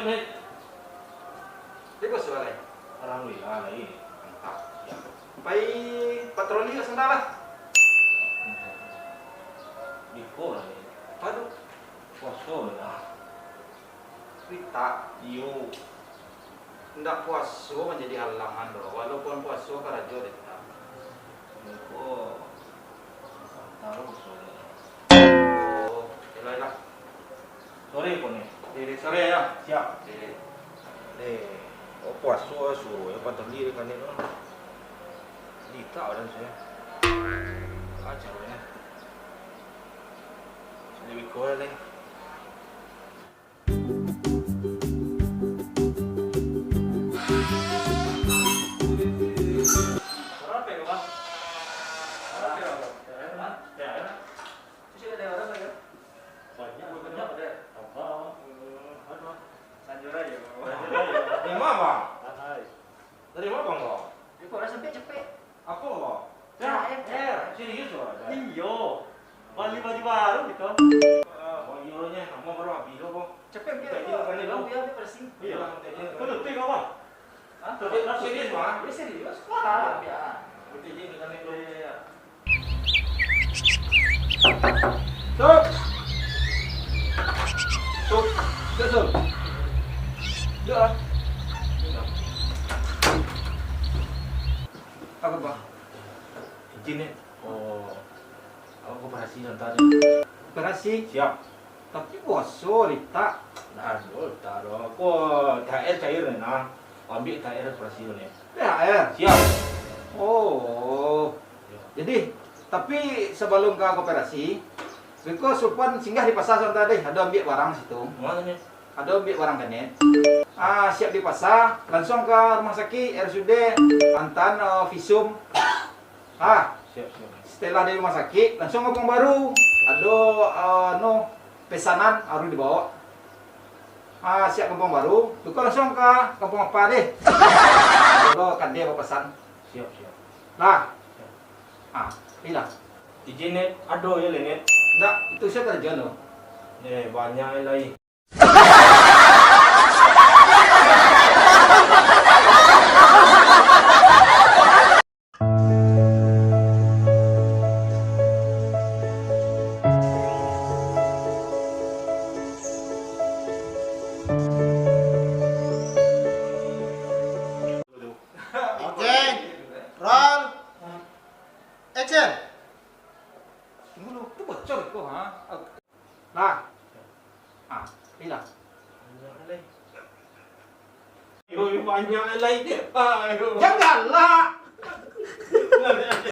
nih. Di bos balai. Alhamdulillah lagi. Mantap. Ya. Pai patroli ke sendala. Di kola nih. Aduh, Poso lah. Rita, Iyo. ndak puaso menjadi halangan loh. Walaupun puaso karajo Rita. Ko. Taruh poso. Oh, lah. Sore ko nih. Diri sore ya. Siap. Diri. Oh puaso suruh ya patroli kan ini. Dita orang saya. Acaranya. Lebih kola nih. Dari mana bang? Dari mana bang kok? Aku loh. Serius loh. Iyo, beli baju baru gitu. Oh iya nama baru habis loh bang. Cepet dia, dia bersih. Iya. Betul tiga apa? Hah? Serius bang? Ini serius. Parah ya. Betul ini kan itu. Stop. Stop. Stop. Ya. Apa bang? Izin nih. Oh. Aku operasi tadi. Operasi. Siap. Tapi puaso Rita. Taruh. Aku THR cair nih nah. Ambil THR operasi nih. THR. Siap. Oh. Jadi, tapi sebelum ke operasi, Riko Supan singgah di pasar santai deh. Ada ambil barang situ. Mana nih? Ada ambil barang kanet. Siap di pasar, langsung ke rumah sakit RSUD Antan visum. Siap. Setelah dari rumah sakit, langsung ke Kampung Baru. Ada pesanan harus dibawa. Siap Kampung Baru, tuh langsung ke Kampung apa deh. Kalau kan dia pesan. Siap. Nah, hilang. Izin nih. Aduh ya nih. Enggak, itu saya kerja loh. Banyak lagi. Oke, roll, action. Tunggu dulu, itu bocor itu, Nah, hilang. Banyak lagi. Ayo. Janganlah.